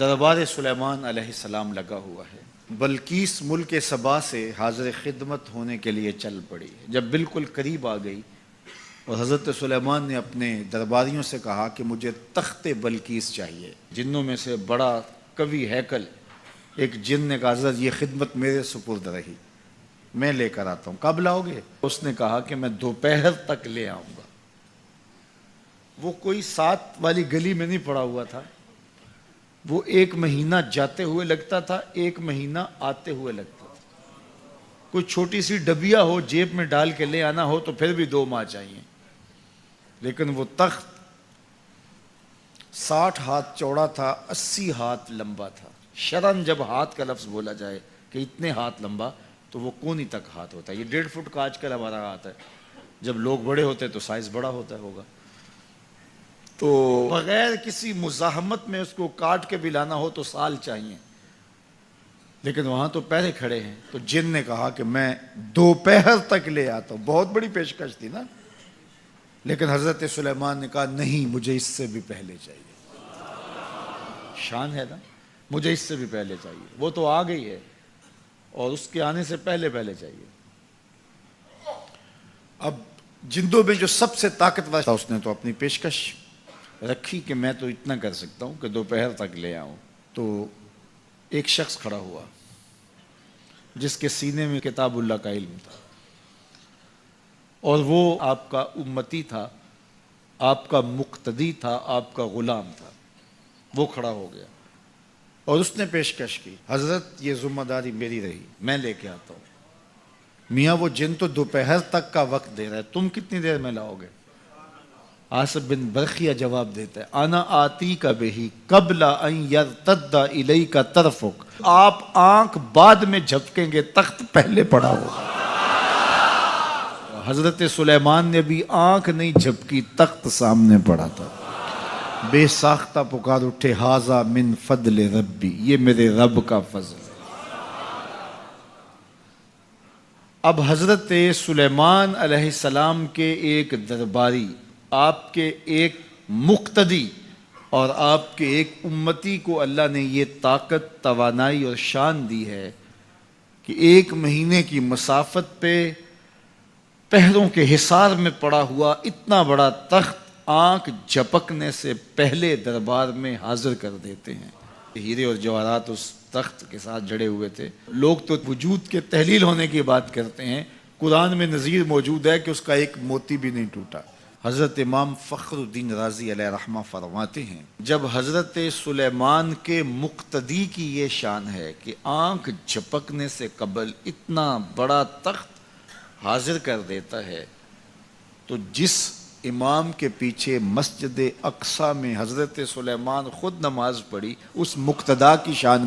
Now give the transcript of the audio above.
دربار سلیمان علیہ السلام لگا ہوا ہے۔ بلقیس ملک سبا سے حاضر خدمت ہونے کے لیے چل پڑی۔ جب بالکل قریب آ گئی اور حضرت سلیمان نے اپنے درباریوں سے کہا کہ مجھے تخت بلقیس چاہیے، جنوں میں سے بڑا قوی ہیکل ایک جن نے کہا حضرت یہ خدمت میرے سپرد رہی، میں لے کر آتا ہوں۔ کب لاؤ گے؟ اس نے کہا کہ میں دوپہر تک لے آؤں گا۔ وہ کوئی 7 والی گلی میں نہیں پڑا ہوا تھا، وہ 1 مہینہ جاتے ہوئے لگتا تھا، 1 مہینہ آتے ہوئے لگتا تھا۔ کوئی چھوٹی سی ڈبیا ہو جیب میں ڈال کے لے آنا ہو تو پھر بھی 2 ماہ چاہیے، لیکن وہ تخت 60 ہاتھ چوڑا تھا، 80 ہاتھ لمبا تھا۔ شرن جب ہاتھ کا لفظ بولا جائے کہ اتنے ہاتھ لمبا تو وہ کونی تک ہاتھ ہوتا ہے۔ یہ 1.5 فٹ کا آج کل ہمارا ہاتھ ہے، جب لوگ بڑے ہوتے تو سائز بڑا ہوتا ہوگا، تو بغیر کسی مزاحمت میں اس کو کاٹ کے بھی لانا ہو تو سال چاہیے، لیکن وہاں تو پہلے کھڑے ہیں۔ تو جن نے کہا کہ میں دوپہر تک لے آتا ہوں۔ بہت بڑی پیشکش تھی نا، لیکن حضرت سلیمان نے کہا نہیں، مجھے اس سے بھی پہلے چاہیے۔ شان ہے نا، مجھے اس سے بھی پہلے چاہیے۔ وہ تو آ گئی ہے اور اس کے آنے سے پہلے چاہیے۔ اب جندوں میں جو سب سے طاقتور تھا، اس نے تو اپنی پیشکش رکھی کہ میں تو اتنا کر سکتا ہوں کہ دوپہر تک لے آؤں۔ تو ایک شخص کھڑا ہوا جس کے سینے میں کتاب اللہ کا علم تھا، اور وہ آپ کا امتی تھا، آپ کا مقتدی تھا، آپ کا غلام تھا۔ وہ کھڑا ہو گیا اور اس نے پیشکش کی، حضرت یہ ذمہ داری میری رہی، میں لے کے آتا ہوں۔ میاں وہ جن تو دوپہر تک کا وقت دے رہا ہے، تم کتنی دیر میں لاؤ گے؟ آصف بن برخیہ جواب دیتا ہے، انا آتی کا بہی قبل ان یرتد الیک طرفک۔ آپ آنکھ بعد میں جھپکیں گے، تخت پہلے پڑا ہوگا۔ حضرت سلیمان نے بھی آنکھ نہیں جھپکی، تخت سامنے پڑا تھا۔ بے ساختہ پکار اٹھے، ھذا من فضل ربی، یہ میرے رب کا فضل ہے۔ اب حضرت سلیمان علیہ السلام کے ایک درباری، آپ کے ایک مقتدی اور آپ کے ایک امتی کو اللہ نے یہ طاقت، توانائی اور شان دی ہے کہ 1 مہینے کی مسافت پہ پہروں کے حصار میں پڑا ہوا اتنا بڑا تخت آنکھ جھپکنے سے پہلے دربار میں حاضر کر دیتے ہیں۔ ہیرے اور جواہرات اس تخت کے ساتھ جڑے ہوئے تھے۔ لوگ تو وجود کے تحلیل ہونے کی بات کرتے ہیں، قرآن میں نظیر موجود ہے کہ اس کا ایک موتی بھی نہیں ٹوٹا۔ حضرت امام فخر الدین رازی علیہ رحمہ فرماتے ہیں، جب حضرت سلیمان کے مقتدی کی یہ شان ہے کہ آنکھ جھپکنے سے قبل اتنا بڑا تخت حاضر کر دیتا ہے، تو جس امام کے پیچھے مسجد اقصی میں حضرت سلیمان خود نماز پڑھی، اس مقتدا کی شان